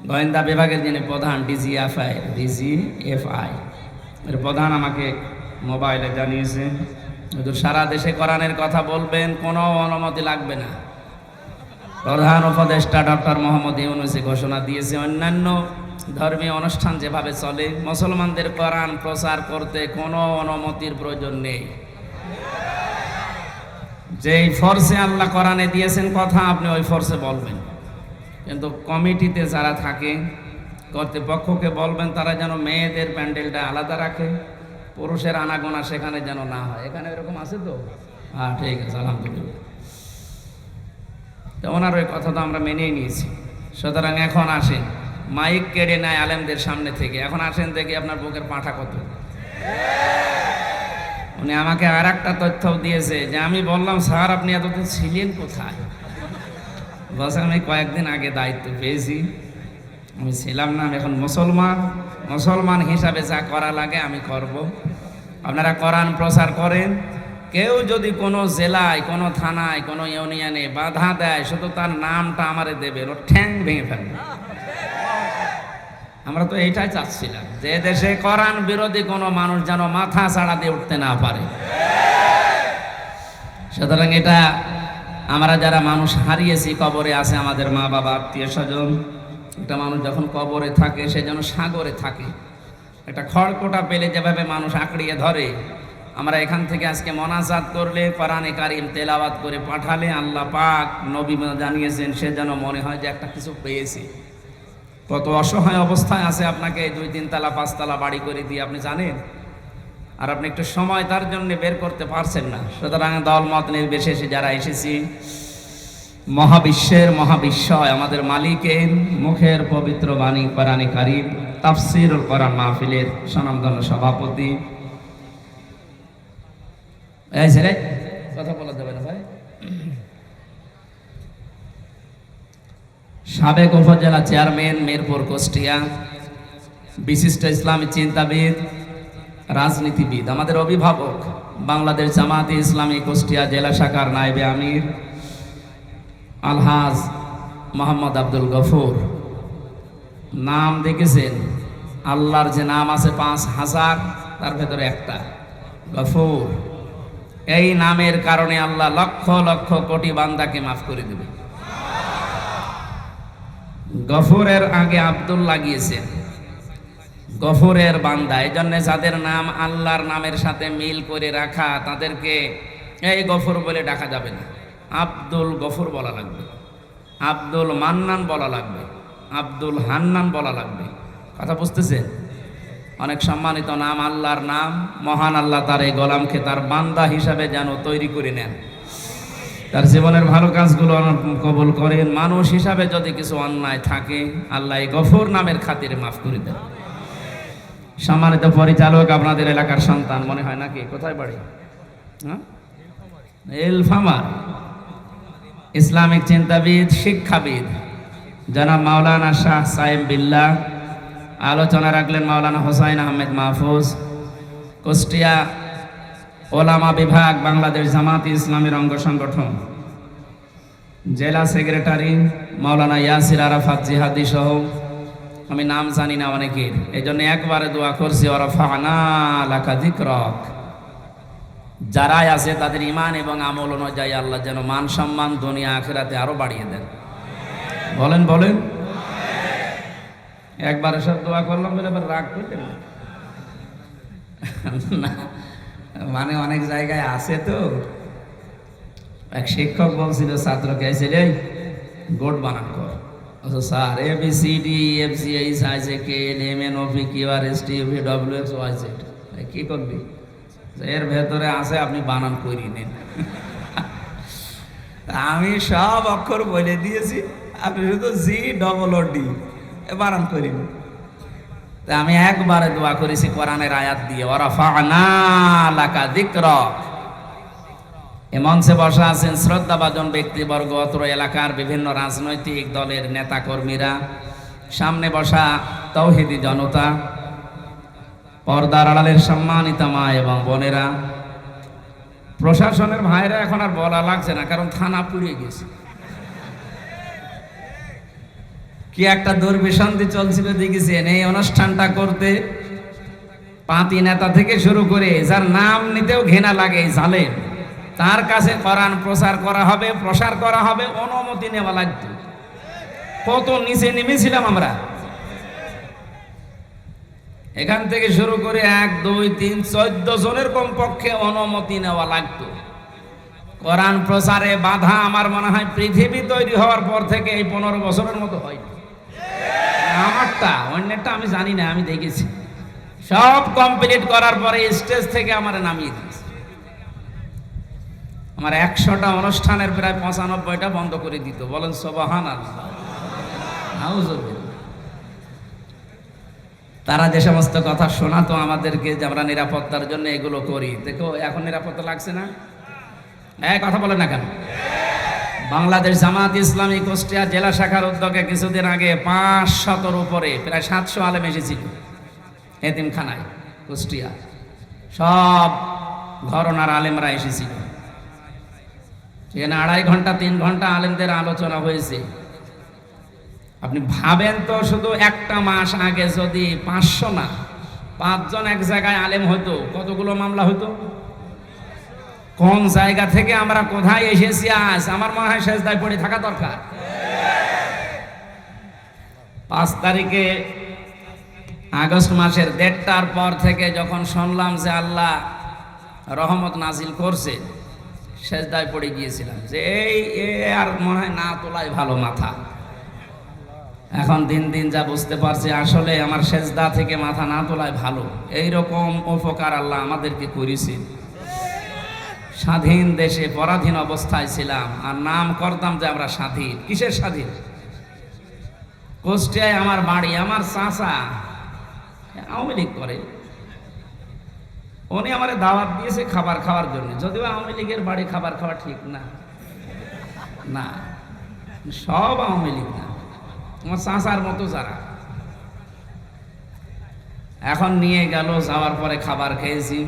গোয়েন্দা বিভাগের যিনি প্রধান ডিজিএফআই এর প্রধান আমাকে মোবাইলে জানিয়েছে, হুজুর সারা দেশে কোরআনের কথা বলবেন, কোনো অনুমতি লাগবে না। প্রধান উপদেষ্টা ডক্টর মোহাম্মদ ইউনূস ঘোষণা দিয়েছে, অন্যান্য ধর্মীয় অনুষ্ঠান যেভাবে চলে মুসলমানদের কোরআন প্রচার করতে কোনো অনুমতির প্রয়োজন নেই। যেই ফোর্সে আল্লাহ কোরআনে দিয়েছেন কথা, আপনি ওই ফোর্সে বলবেন, কিন্তু কমিটিতে যারা থাকে কর্তৃপক্ষকে বলবেন তারা যেন মেয়েদের প্যান্ডেলটা আলাদা রাখে, পুরুষের আনাগোনা সেখানে যেন না হয়। এখানে এরকম আছে তো? হ্যাঁ, ঠিক আছে, আলহামদুলিল্লাহ। তো ওনার ওই কথা তো আমরা মেনেই নিয়েছি। সুতরাং এখন আসেন, মাইক কেড়ে নেয় আলেমদের সামনে থেকে। এখন আসেন দেখি আপনার বুকের পাঁঠা কত। উনি আমাকে আর একটা তথ্য দিয়েছে যে আমি বললাম, স্যার আপনি এতদিন ছিলেন কোথায়? বলছে আমি কয়েকদিন আগে দায়িত্ব পেয়েছি, আমি ছিলাম না, আমি এখন মুসলমান হিসাবে যা করা লাগে আমি করব। আপনারা কোরআন প্রচার করেন, কেউ যদি কোনো জেলায়, কোনো থানায়, কোনো ইউনিয়নে বাধা দেয়, শুধু তার নামটা আমারে দেবে, ওর ঠ্যাং ভেঙে ফেলবে। আমরা তো এইটাই চাচ্ছিলাম, যে দেশে কোরআন বিরোধী কোনো মানুষ যেন মাথা ছাড়া দিয়ে উঠতে না পারে। সুতরাং এটা আমরা যারা মানুষ হারিয়েছি, কবরে আছে আমাদের মা বাবা, আত্মীয় স্বজন, একটা মানুষ যখন কবরে থাকে সে যেন সাগরে থাকে। একটা খড়কোটা পেলে যেভাবে মানুষ আঁকড়িয়ে ধরে, আমরা এখান থেকে আজকে মোনাজাত করলে, কোরআনে কারিম তেলাওয়াত করে পাঠালে, আল্লাহ পাক নবী জানিয়েছেন, সে যেন মনে হয় যে একটা কিছু পেয়েছি। কত অসহায় অবস্থায় আছে, আপনাকে 2-3 তালা 5 তালা বাড়ি করে দিয়ে আপনি জানেন, আর আপনি একটু সময় তার জন্য বের করতে পারছেন না। সুতরাং দলমত নির্বিশেষে যারা এসেছি, মহাবিশ্বয় আমাদের মালিকের মুখের পবিত্র বাণী কোরআনে কারিম তাফসীরুল কোরআন মাহফিলের স্বনামধন্য সভাপতি, এই ছেলে কথা বলা যাবে না ভাই, সাবেক উপজেলা চেয়ারম্যান মিরপুর কুষ্টিয়া, বিশিষ্ট ইসলামী চিন্তাবিদ, রাজনীতিবিদ, আমাদের অভিভাবক, বাংলাদেশ জামাতে ইসলামী কুষ্টিয়া জেলা শাখার নায়েবে আমির আলহাজ মোহাম্মদ আব্দুল গফুর। নাম দেখেছেন, আল্লাহর যে নাম আছে 5000, তার ভেতরে একটা গফুর। এই নামের কারণে আল্লাহ লক্ষ লক্ষ কোটি বান্দাকে মাফ করে দেবে। গফুরের আগে আব্দুল লাগিয়েছেন, গফুরের বান্দা। এই জন্য যাদের নাম আল্লাহর নামের সাথে মিল করে রাখা, তাদেরকে এই গফুর বলে ডাকা যাবে না, আব্দুল গফুর বলা লাগবে, আব্দুল মান্নান বলা লাগবে, আব্দুল হান্নান বলা লাগবে। কথা বুঝতেছেন? অনেক সম্মানিত নাম, আল্লাহর নাম। মহান আল্লাহ তার এই গোলামকে তার বান্দা হিসাবে যেন তৈরি করে নেন, তার জীবনের ভালো কাজগুলো কবুল করেন। মানুষ হিসাবে যদি কিছু অন্যায় থাকে, আল্লাহ এই গফুর নামের খাতিরে মাফ করে দেন। সম্মানিত পরিচালক, আপনাদের এলাকার সন্তান মনে হয় নাকি? কোথায় বাড়ি? হ্যাঁ, এলফামার। ইসলামিক চিন্তাবিদ, শিক্ষাবিদ জনাব মাওলানা শাহ সায়েম বিল্লাহ। আলোচনা রাখলেন মাওলানা হোসাইন আহমেদ মাহফুজ, কুষ্টিয়া ওলামা বিভাগ, বাংলাদেশ জামাতে ইসলামীর অঙ্গ সংগঠন, জেলা সেক্রেটারি মাওলানা ইয়াসির আরাফাত জিহাদি সহ আমি নাম জানি না অনেকের, এই জন্য একবারে দোয়া করছি, ওয়ারাফা'না লাকা যিকরাক। যারাই আছে তাদের ইমান এবং আমল অনুযায়ী আল্লাহ যেন মান সম্মান দুনিয়া আখিরাতে আরো বাড়িয়ে দেন। বলেন বলেন। একবারে সব দোয়া করলাম বলে এবার রাগ করলেন না, মানে অনেক জায়গায় আছে তো। এক শিক্ষক বলছিল ছাত্রকে, এসে গোট বানান কর। স্যার ABCD EFG HIJKLMNOPQRSTUVWXYZ কি করবি? এর ভেতরে আছে, আপনি বানান করিয়ে নেন। আমি সব অক্ষর বলে দিয়েছি, আপনি শুধু GOOD বানান করিনি। তা আমি একবারে দোয়া করেছি কোরআনের আয়াত দিয়ে, ওয়ারাফা'না লাকা যিকরাক। এ মঞ্চে বসা আছেন শ্রদ্ধাভাজন ব্যক্তিবর্গ, অত্র এলাকার বিভিন্ন রাজনৈতিক দলের নেতা কর্মীরা, সামনে বসা তৌহিদি জনতা, পর্দার আড়ালের সম্মানিত মা এবং বোনেরা, প্রশাসনের ভাইরা। এখন আর বলা লাগছে না, কারণ থানা পুড়িয়ে গেছে। কি একটা দুর্বিসন্ধি চলছিল দেখেছেন এই অনুষ্ঠানটা করতে। পাতি নেতা থেকে শুরু করে যার নাম নিতেও ঘৃণা লাগে জালেম, তার কাছে কোরআন প্রচার করা হবে, প্রসার করা হবে, অনুমতি নেওয়া লাগতো। কত নিচে নেমেছিলাম আমরা। এখান থেকে শুরু করে 1, 2, 3, 14 জনের কমপক্ষে অনুমতি নেওয়া লাগতো। কোরআন প্রচারে বাধা আমার মনে হয় পৃথিবী তৈরি হওয়ার পর থেকে এই 15 বছরের মতো হয়নি। আমারটা, অন্যটা আমি জানি না, আমি দেখেছি। সব কমপ্লিট করার পরে স্টেজ থেকে আমার নামিয়ে দিয়েছে। আমার 100টা অনুষ্ঠানের প্রায় 95টা বন্ধ করে দিত। বলেন সুবহানাল্লাহ। তারা যে সমস্ত কথা শোনাতো আমাদেরকে যে আমরা নিরাপত্তার জন্য এগুলো করি, দেখো এখন নিরাপত্তা লাগছে না? কথা বলে না কেন? বাংলাদেশ জামাত ইসলামী কুষ্টিয়া জেলা শাখার উদ্যোগে কিছুদিন আগে 500-র উপরে প্রায় 700 আলেম এসেছিল এতিমখানায় কুষ্টিয়া। সব ঘরানার আলেমরা এসেছিল। সেখানে 2.5 ঘন্টা 3 ঘন্টা আলেমদের আলোচনা হয়েছে। আপনি ভাবেন তো, শুধু একটা মাস আগে যদি 500 না 5 জন এক জায়গায় আলেম হতো, কতগুলো মামলা হতো? কোন জায়গা থেকে আমরা কোথায় এসেছি আজ? আমার মনে হয় সেজদায় পড়ে থাকা দরকার। 5 তারিখে আগস্ট মাসের 1:30টার পর থেকে যখন শুনলাম যে আল্লাহ রহমত নাজিল করছে, সেজদায় পড়ে গিয়েছিলাম যে এই আর মনে হয় না তোলাই ভালো মাথা। এখন দিন দিন যা বুঝতে পারছি, আসলে আমার সেজদা থেকে মাথা না তোলায় ভালো। এইরকম উপকার আল্লাহ আমাদেরকে করেছে। স্বাধীন দেশে পরাধীন অবস্থায় ছিলাম আর নাম করতাম যে আমরা স্বাধীন। কিসের স্বাধীন? কুষ্টিয়ায় আমার বাড়ি, আমার চাচা আওয়ামী লীগ করে, উনি আমার দাওয়াত দিয়েছে খাবার খাওয়ার জন্য। যদিও আওয়ামী লীগের বাড়ি খাবার খাওয়া ঠিক না, না সব আওয়ামী লীগ না, আমার চাচার মতো যারা। এখন নিয়ে গেল, যাওয়ার পরে খাবার খেয়েছি।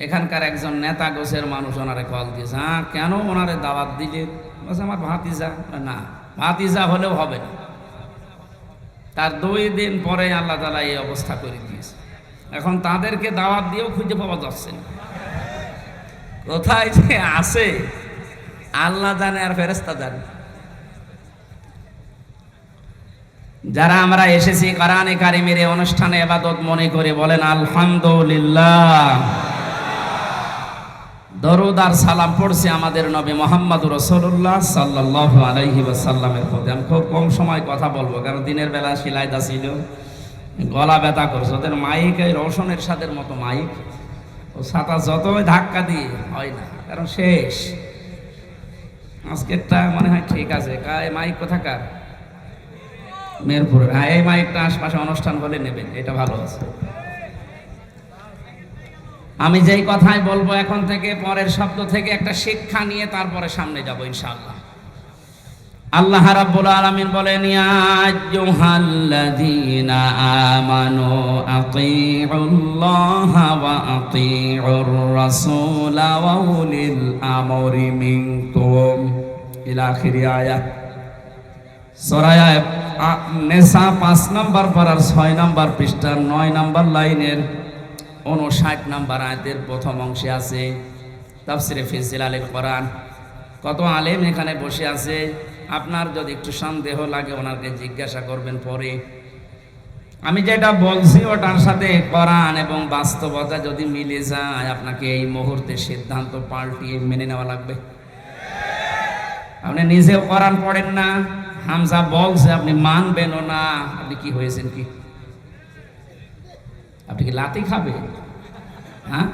এখানকার একজন নেতা গোছের মানুষ ওনারে কল দিয়েছে। কেন ওনারে দাওয়াত দিলে? বলছে আমার ভাতিজা। না, ভাতিজা হলেও হবে না। তার 2 দিন পরে আল্লাহ তাআলা এই অবস্থা করে দিয়েছে। এখন তাদেরকে দাওয়াত দিয়েও খুঁজে পাওয়া যাচ্ছে না। কোথায় যে আছে আল্লাহ জানে আর ফেরেশতা জানে। যারা আমরা এসেছি কোরআনে কারিমের এই অনুষ্ঠানে ইবাদত মনে করে বলেন আলহামদুলিল্লাহ। দরুদ আর সালাম পড়ছি আমাদের নবী মুহাম্মদুর রাসূলুল্লাহ সাল্লাল্লাহু আলাইহি ওয়াসাল্লামের প্রতি। আমি খুব কম সময় কথা বলবো, কারণ দিনের বেলা সিলাইদা ছিল, গলা ব্যথা করছে। ওদের মাইক এই রওশনের সাদের মতো মাইক, ও ছাতা যতই ধাক্কা দিয়ে হয় না, কারণ শেষ। আজকেরটা মনে হয় ঠিক আছে। মাইক কোথাকার? মেরপুরের। এই মাইকটা আশপাশে অনুষ্ঠান হলে নেবেন, এটা ভালো আছে। আমি যেই কথাই বলবো এখন থেকে, পরের শব্দ থেকে একটা শিক্ষা নিয়ে তারপরে সামনে যাব ইনশাআল্লাহ। আল্লাহ রাব্বুল আলামিন বলেন, ইয়া আইয়ুহাল্লাযীনা আমানু আতিউল্লাহা ওয়া আতিউর রাসূলা ওয়া উলিল আমরি মিনকুম ইলা আখিরি আয়াত। সূরা নিসা 5 নম্বর পারার 6 নম্বর পৃষ্ঠার 9 নম্বর লাইনের 59 নম্বর আয়াতের প্রথম অংশে আছে তাফসিরে ফি জিলালিল কোরআন। কত আলেম এখানে বসে আছে, আপনার যদি একটু সন্দেহ লাগে ওনাকে জিজ্ঞাসা করবেন পরে। আমি যেটা বলছি ওটার সাথে কোরআন এবং বাস্তবতা যদি মিলে যায়, আপনাকে এই মুহূর্তে সিদ্ধান্ত পাল্টিয়ে মেনে নেওয়া লাগবে। আপনি নিজেও কোরআন পড়েন না, হামজা বলছে আপনি মানবেনও না। আপনি কি হয়েছেন? কি আপনি কি লাথি খাবে? হ্যাঁ,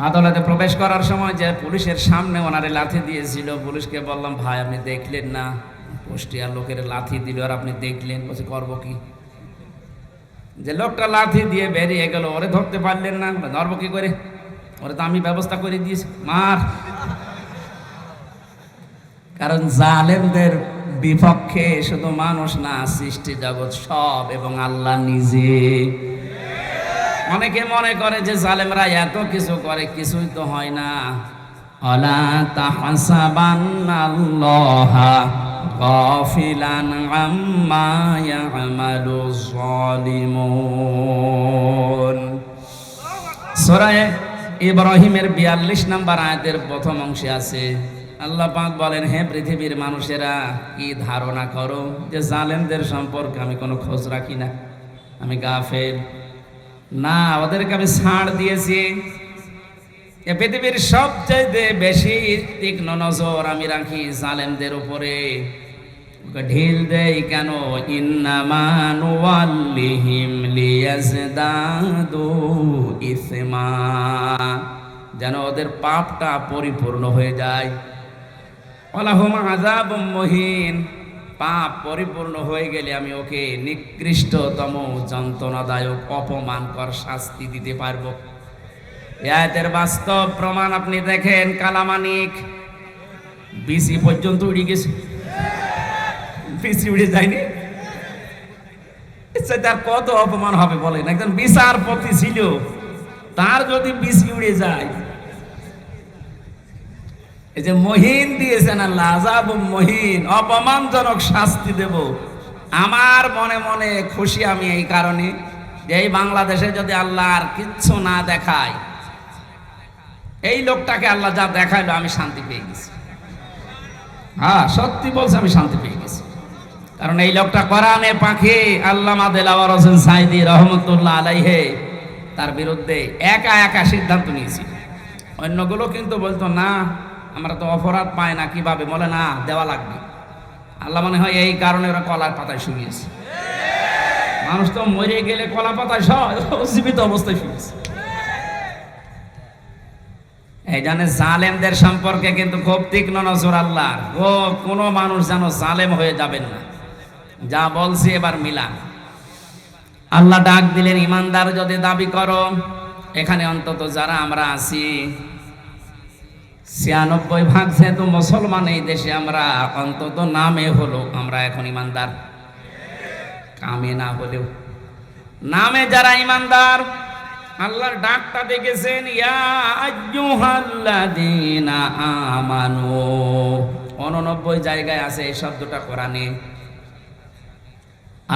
আদালতে প্রবেশ করার সময় যে পুলিশের সামনে ওনারে লাথি দিয়েছিল, পুলিশকে বললাম ভাই আপনি দেখলেন না কুষ্টিয়ার লোকের লাথি দিল আর আপনি দেখলেন? বলছে করবো কি? যে লোকটা লাথি দিয়ে বেরিয়ে গেল, ওরে ধরতে পারলেন না? ধরবো কি করে? ওরে তো আমি ব্যবস্থা করে দিয়েছি, মার। কারণ জালেমদের বিপক্ষে শুধু মানুষ না, সৃষ্টি জগৎ সব এবং আল্লাহ নিজে। অনেকে মনে করে যে জালেমরা এত কিছু করে, কিছুই তো হয় না। আলা তাহসাবান্নাল্লাহা গাফিলান আম্মা ইয়ামালুজ জালিমুন। সূরা ইব্রাহিমের 42 নম্বর আয়াতের প্রথম অংশে আছে, আল্লাহ পাক বলেন, হে পৃথিবীর মানুষেরা, কি ধারণা করো যে জালেমদের সম্পর্কে আমি কোনো খোঁজ রাখি না, আমি গাফেল? না, ওদেরকে আমি ছাড় দিয়েছি। এ পৃথিবীর সবচাইতে বেশি তীক্ষ্ণ নজর আমি রাখি জালেমদের উপরে। ঢিল দেই কেন? ইন্নামা নুওয়াল্লিহিম লিয়াজদাদু ইসমা, যেন ওদের পাপটা পরিপূর্ণ হয়ে যায়। ওয়ালাহুম আযাবুম মুহিন, পাপ পরিপূর্ণ হয়ে গেলে আমি ওকে নিকৃষ্টতম যন্ত্রণাদায়ক অপমানকর শাস্তি দিতে পারবো। এই আয়াতের বাস্তব প্রমাণ আপনি দেখেন, কালামানিক বিসি পর্যন্ত উড়ে গেছে, বিসি উড়ে যায়নি। তার কত অপমান হবে বলেন? একজন বিচারপতি ছিল, তার যদি বিসি উড়ে যায়। এই যে মহিন দিয়েছেন আল্লাহ, আযাবুম মহিন, অপমানজনক শাস্তি দেব। আমার মনে মনে খুশি আমি এই কারণে যে এই বাংলাদেশে যদি আল্লাহ আর কিচ্ছু না দেখায়, এই লোকটাকে আল্লাহ যা দেখাইলো আমি শান্তি পেয়ে গেছি। হ্যাঁ, সত্যি বলছে, আমি শান্তি পেয়ে গেছি। কারণ এই লোকটা কোরআনে পাখি আল্লামা দেলাওয়ার হোসেন সাইদি রহমতুল্লাহ আলাইহে তার বিরুদ্ধে একা একা সিদ্ধান্ত নিয়েছি। অন্যগুলো কিন্তু বলতো না, আমরা তো অপরাধ পাই না, কিভাবে? বলে না, দেওয়া লাগবে। আল্লাহ মনে হয় এই কারণে ওরা কলার পাতায় শুয়েছে। মানুষ তো মরে গেলে কলা পাতায় জীবিত অবস্থায় শুয়েছে। এই জন্য জালেমদের সম্পর্কে কিন্তু খুব তীক্ষ্ণ নজর আল্লাহর। ও কোনো মানুষ যেন জালেম হয়ে যাবেন না। যা বলছি এবার মিলান। আল্লাহ ডাক দিলেন, ইমানদার যদি দাবি করো, এখানে অন্তত যারা আমরা আছি ৯৬% যেহেতু মুসলমান এই দেশে, আমরা অন্তত নামে হলো আমরা এখন ইমানদার, কামে না হলেও নামে যারা ইমানদার, আল্লাহর ডাকটা দেখেছেন, ইয়া আইয়ুহাল্লাযীনা আমানু। ৮৯ জায়গায় আছে এই শব্দটা কোরআনে।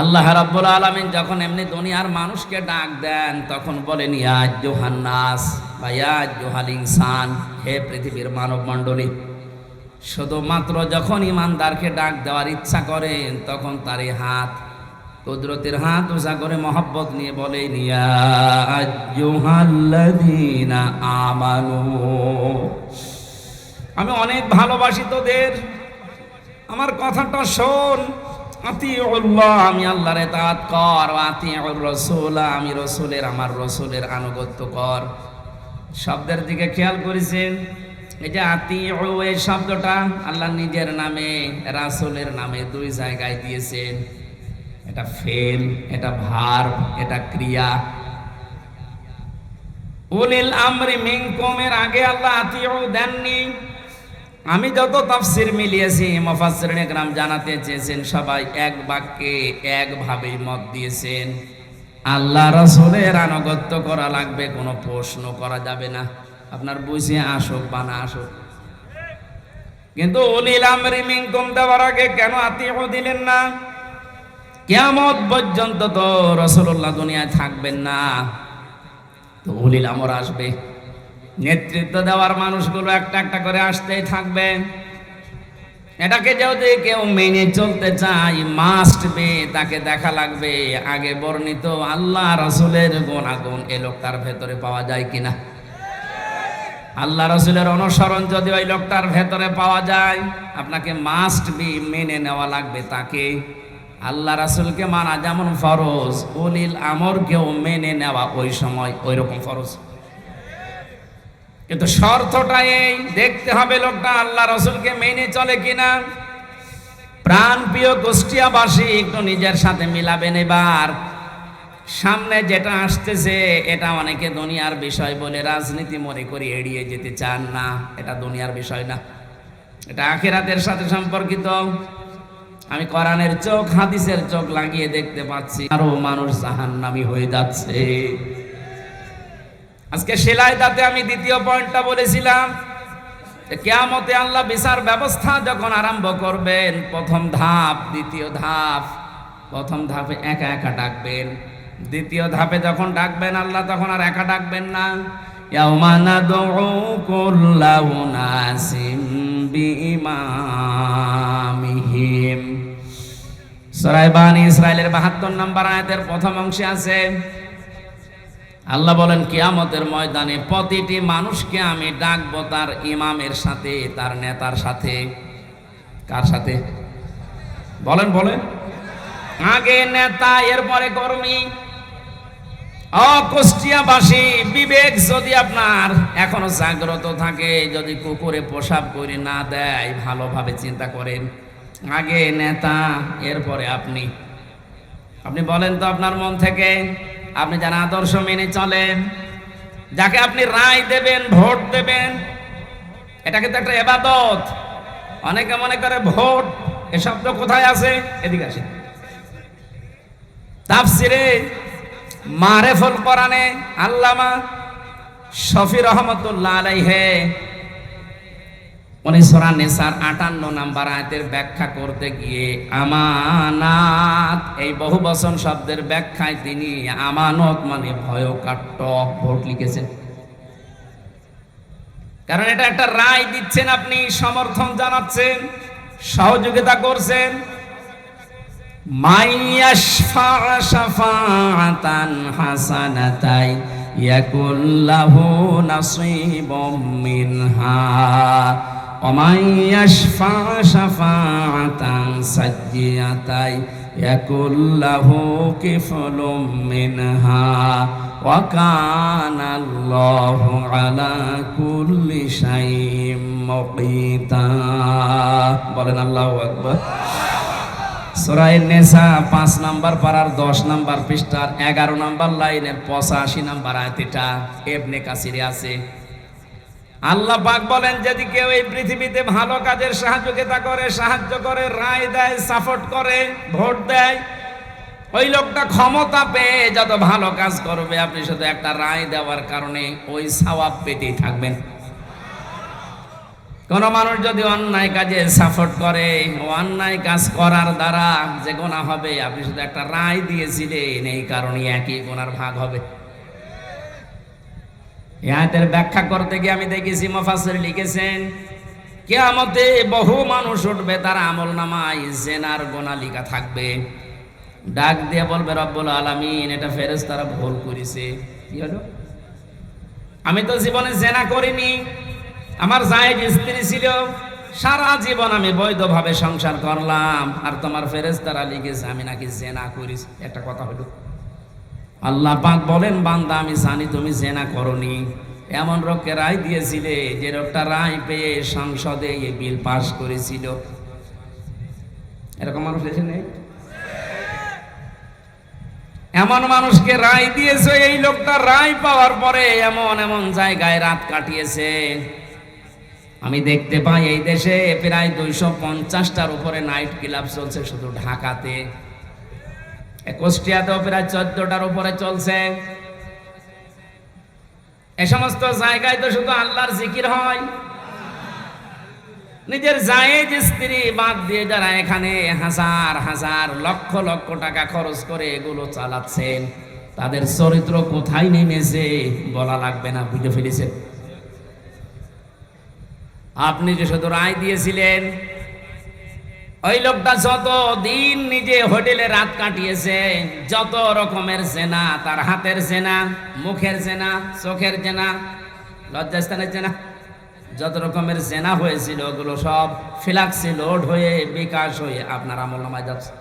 আল্লাহ রাব্বুল আলামিন যখন এমনি দুনিয়ার মানুষকে ডাক দেন, তখন বলেন ইয়া আইয়ুহান নাস বা ইয়া আইয়ুহাল ইনসান, হে পৃথিবীর মানব মণ্ডলী। শুধুমাত্র যখন ইমানদারকে ডাক দেওয়ার ইচ্ছা করেন, তখন তার এই হাত, কুদরতের হাত উঁচা করে মহব্বত নিয়ে বলেন ইয়া আইয়ুহাল্লাযীনা আমানু, আমি অনেক ভালোবাসি তোদের, আমার কথাটা শোন। আতিউল্লাহ, আমি আল্লাহর ইতাআত কর। আতিউর রাসূল, আমি রাসূলের, আমার রাসূলের আনুগত্য কর। শব্দের দিকে খেয়াল করেছেন? এই যে আতিউ, এই শব্দটা আল্লাহ নিজের নামে, রাসূলের নামে 2 জায়গায় দিয়েছেন। এটা ফেল, এটা ভার্ব, এটা ক্রিয়া। উলিল আমরি মিনকুমের আগে আল্লাহ আতিউ দেননি। আমি যত তাফসীর মিলিয়েছি, মুফাসসিরিনে কেরাম জানাতে চেয়েছেন, সবাই এক বাক্যে একভাবেই মত দিয়েছেন, আল্লাহ রাসূলের আনুগত্য করা লাগবে, কোনো প্রশ্ন করা যাবে না, আপনার বুঝে আসুক বা না আসুক। কিন্তু উলিল আমরি মিনকুম দেওয়ার আগে কেন আতিউ দিলেন না? কিয়ামত পর্যন্ত তো রাসূলুল্লাহ দুনিয়ায় থাকবেন না, তো উলিল আমর আসবে। নেতৃত্ব দেওয়ার মানুষগুলো একটা একটা করে আসতেই থাকবে। এটাকে যদি কেউ মেনে চলতে চায়, মাস্ট বি, তাকে দেখা লাগবে আগে বর্ণিত আল্লাহ রাসূলের গুণাগুণ এ লোকটার ভেতরে পাওয়া যায় কিনা। আল্লাহ রাসূলের অনুসরণ যদি ওই লোকটার ভেতরে পাওয়া যায়, আপনাকে মাস্ট বি মেনে নেওয়া লাগবে তাকে। আল্লাহ রাসূলকে মানা যেমন ফরজ, উলিল আমরকেও মেনে নেওয়া ওই সময় ওই রকম ফরজ। কিন্তু শর্তটা এই, দেখতে হবে লোকটা আল্লাহ রাসূলকে মেনে চলে কিনা। প্রাণ প্রিয় কুষ্টিয়াবাসী, একটু নিজের সাথে মিলাবেন। এবার সামনে যেটা আসতেছে, এটা অনেকে দুনিয়ার বিষয় বলে রাজনীতি মনে করে এড়িয়ে যেতে চান না। এটা দুনিয়ার বিষয় না, এটা আখিরাতের সাথে সম্পর্কিত। আমি কোরআনের চোখ, হাদিসের চোখ লাগিয়ে দেখতে পাচ্ছি আরো মানুষ জাহান্নামী হয়ে যাচ্ছে। আজকে সেলাই দাতে আমি দ্বিতীয় পয়েন্টটা বলেছিলাম, কিয়ামতে আল্লাহ বিচার ব্যবস্থা যখন আরম্ভ করবেন, প্রথম ধাপ, দ্বিতীয় ধাপ। প্রথম ধাপে একা একা ডাকবেন, দ্বিতীয় ধাপে যখন ডাকবেন আল্লাহ তখন আর একা ডাকবেন না। ইয়াউমা নাদউ কুল্লা উনাসিম বিইমামিহিম। সূরা বানী ইসরাঈলের ৭২ নম্বর আয়াতের প্রথম অংশে আছে, আল্লাহ বলেন কিয়ামতের ময়দানে প্রতিটি মানুষকে আমি ডাকবো তার ইমামের সাথে, তার নেতার সাথে। কার সাথে? বলেন বলেন। আগে নেতা, এরপরে কর্মী। কুষ্টিয়াবাসী, বিবেক যদি আপনার এখনো জাগ্রত থাকে, যদি কুকুরে প্রসাব করে না দেয়, ভালোভাবে চিন্তা করেন। আগে নেতা, এরপরে আপনি। আপনি বলেন তো আপনার মন থেকে, আপনি যারা আদর্শ মেনে চলেন, যাকে আপনি রায় দেবেন, ভোট দেবেন, এটা কিন্তু একটা ইবাদত। অনেকে মনে করে ভোট এ শব্দ কোথায় আছে? এদিকে আসে। তাফসিরে মারেফুল কোরআনে আল্লামা শফি রহমতুল্লাহ আলাইহি উনি সূরা নিসার ৫৮ নম্বর আয়াতের ব্যাখ্যা করতে গিয়ে আমানাত, এই বহুবচন শব্দের ব্যাখ্যায় তিনি আমানত মানে ভয়কাট্য ভোট লিখেছেন। কারণ এটা একটা রায় দিচ্ছেন, আপনি সমর্থন জানাচ্ছেন, সহযোগিতা করছেন। মাইয়াশফা শাফাআতান হাসানাতাই ইয়াকুল্লাহু নাসীবুম মিনহা ওয়া মাইয়াশফা শাফাআতান সাজ্জিয়াতাই ইয়াকুল্লাহু কিফলুম মিনহা ওয়া কানাল্লাহু আলা কুল্লি শাইইন মুকিতা। বলেন আল্লাহু আকবার। সূরা নিসা ৫ নম্বর পারার ১০ নম্বর পৃষ্ঠার ১১ নম্বর লাইনের ৮৫ নম্বর আয়াত, এটা ইবনে কাসিরে আছে। আল্লাহ পাক বলেন, যদি কেউ এই পৃথিবীতে ভালো কাজের সহযোগিতা করে, সাহায্য করে, রায় দেয়, সাপোর্ট করে, ভোট দেয়, ওই লোকটা ক্ষমতা পেয়ে যত ভালো কাজ করবে, আপনি শুধু একটা রায় দেওয়ার কারণে ওই সওয়াব পেতেই থাকবেন। কোন মানুষ যদি অন্যায় কাজে সাপোর্ট করে, অন্যায় কাজ করার দ্বারা যে গুনাহ হবে, আপনি শুধু একটা রায় দিয়েছিলেন, এই কারণে একই গুনার ভাগ হবে। এই আয়াতের ব্যাখ্যা করতে গিয়ে আমি দেখেছি মুফাসসির লিখেছেন, কিয়ামতে বহু মানুষ উঠবে, তার আমলনামায় জিনার গুনাহ লেখা থাকবে। ডাক দিয়ে বলবে, রব্বুল আলামিন, এটা ফেরেশতারা ভুল করেছে। কি হলো? আমি তো জীবনে জিনা করিনি, আমার জায়েজ স্ত্রী ছিল, সারা জীবন আমি বৈধভাবে সংসার করলাম, আর তোমার ফেরেশতারা লিখেছে আমি নাকি জিনা করেছি। একটা কথা হলো, আল্লাহ পাক বলেন, বান্দা আমি জানি তুমি জিনা করনি। এমন লোককে রায় দিয়েছিলে যে লোকটা রায় পেয়ে সংসদে এই বিল পাস করেছিল। এরকম মানুষ এসে নেই? এমন মানুষকে রায় দিয়েছে, এই লোকটা রায় পাওয়ার পরে এমন এমন জায়গায় রাত কাটিয়েছে। আমি দেখতে পাই এই দেশে প্রায় ২৫০টার উপরে নাইট ক্লাব চলছে শুধু ঢাকাতে। কুষ্টিয়াতেও প্রায় ১৪টার উপরে চলছে। এ সমস্ত জায়গায় তো শুধু আল্লাহর জিকির হয়। নিজের জায়েজ স্ত্রী বাদ দিয়ে যারা এখানে হাজার হাজার লক্ষ লক্ষ টাকা খরচ করে এগুলো চালাচ্ছেন, তাদের চরিত্র কোথায় নেমেছে বলা লাগবে না, বুঝে ফেলেছেন। আপনি যে শুধু রায় দিয়েছিলেন, ওই লোকটা যত দিন নিজে হোটেলে রাত কাটিয়েছে, যত রকমের জেনা, তার হাতের জেনা, মুখের জেনা, চোখের জেনা, লজ্জাস্থানের জেনা, যত রকমের জেনা হয়েছিল ওগুলো সব ফ্ল্যাক্সে লোড হয়ে বিকাশ হয়ে আপনার আমলনামায় যাচ্ছে।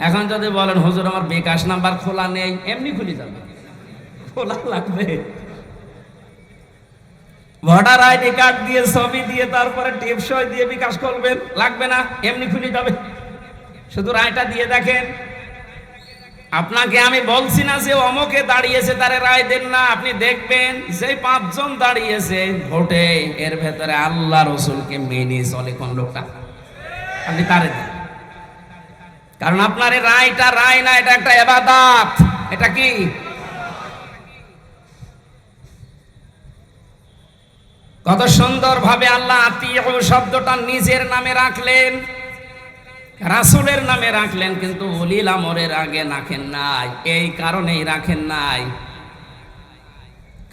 এখন যদি বলেন হুজুর আমার বিকাশ নাম্বার খোলা নেই, এমনি খুলে যাবে, খোলা লাগবে। ভোটার আইডি কার্ড দিয়ে, ছবি দিয়ে, তারপরে টিপসই দিয়ে বিকাশ করবেন, লাগবে না, এমনি খুলে যাবে। শুধু রায়টা দিয়ে দেখেন। আপনাকে আমি বলছি না যে অমুকে দাঁড়িয়েছে তারে রায় দেন না, আপনি দেখবেন যে ৫ জন দাঁড়িয়েছে ভোটে, এর ভেতরে আল্লাহ রসুলকে মেনে চলে কোন লোকটা, আপনি তারে দেন। কারণ আপনার এই রায়টা রায় না, এটা একটা ইবাদত। এটা কি? কত সুন্দর ভাবে আল্লাহ আতিউ শব্দটা নিজের নামে রাখলেন, রাসূলের নামে রাখলেন, কিন্তু উলিল আমরের আগে রাখেন নাই। এই কারণেই রাখেন নাই,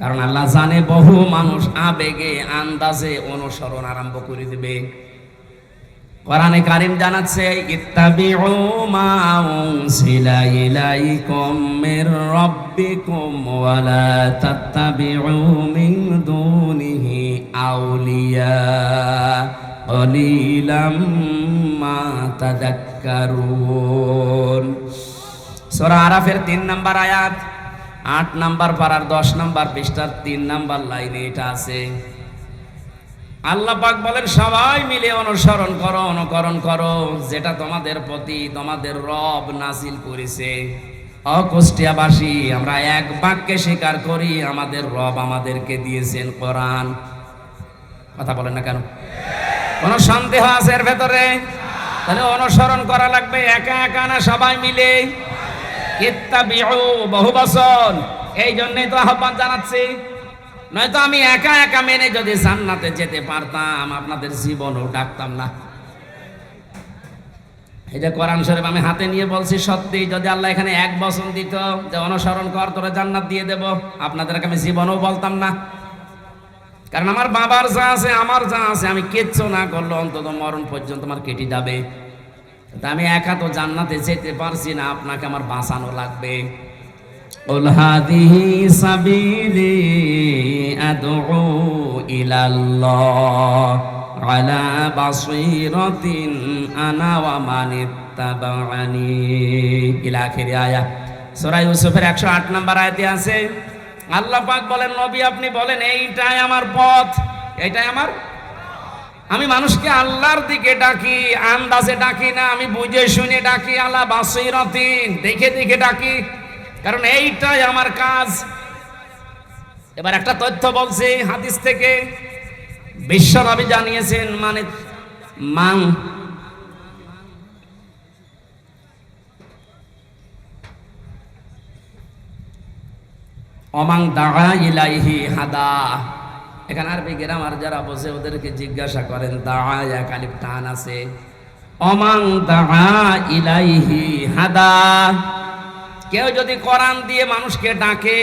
কারণ আল্লাহ জানে বহু মানুষ আবেগে আন্দাজে অনুসরণ আরম্ভ করে দিবে। কোরআনে কারীম জানাচ্ছে, ইত্তাবিউ মা উনজিলা ইলাইকুম মির রাব্বিকুম ওয়া লা তাত্তাবিউ মিন দুনিহি আউলিয়া কলিলাম মা তাযাক্কারুন। সূরা আরাফের 3 নম্বর আয়াত, 8 নম্বর পারার 10 নম্বর পৃষ্ঠার 3 নম্বর লাইনে এটা আছে। আল্লাহ পাক বলেন, সবাই মিলে অনুসরণ করো, অনুকরণ করো যেটা তোমাদের প্রতি তোমাদের রব নাজিল করেছে। অকুষ্টিয়াবাসী আমরা এক বাক্যে স্বীকার করি, আমাদের রব আমাদেরকে দিয়েছেন কোরআন। কথা বলেন না কেন? কোনো সন্দেহ আছে এর ভেতরে? তাহলে অনুসরণ করা লাগবে একা একা না সবাই মিলে। ইত্তাবিউ বহু বচন, এই জন্যই তো আহ্বান জানাচ্ছি। নয়তো আমি একা একা মেনে যদি জান্নাতে যেতে পারতাম, আপনাদের জীবনও ডাকতাম না। এই যে কোরআন শরীফ আমি হাতে নিয়ে বলছি, সত্যি যদি আল্লাহ এখানে 1 বচন দিত যে অনুসরণ কর, তোরা জান্নাত দিয়ে দেব, আপনাদেরকে আমি জীবনও বলতাম না। কারণ আমার বাবার যা আছে, আমার যা আছে, আমি কিচ্ছু না করলে অন্তত মরণ পর্যন্ত আমার কেটে যাবে। তা আমি একা তো জান্নাতে যেতে পারছি না, আপনাকে আমার বাঁচানো লাগবে। কুল হাদিহি সাবিলি আদউ ইলাল্লাহ আলা বাসীরাতিন আনা ওয়া মানিত্তাবা'আনি ইলা আখির আয়াত। সূরা ইউসুফের 108 নম্বর আয়াতে আছে, আল্লাহ পাক বলেন, নবী আপনি বলেন এইটাই আমার পথ, এইটাই আমার। আমি মানুষকে আল্লাহর দিকে ডাকি, আন্দাজে ডাকি না, আমি বুঝে শুনে ডাকি, আলা বাসীরাতিন দেখে দেখে ডাকি, কারণ এইটাই আমার কাজ। এবার একটা তথ্য বলছি হাদিস থেকে, বিশ্বনবী জানিয়েছেন, মানে মান অমাং দাআ ইলাইহি হাদা। এখানে আরবি গ্রামার যারা বোঝে ওদেরকে জিজ্ঞাসা করেন, দাআ এক আলিফ টান আছে, অমাং দাআ ইলাইহি হাদা। কেউ যদি কোরআন দিয়ে মানুষকে ডাকে,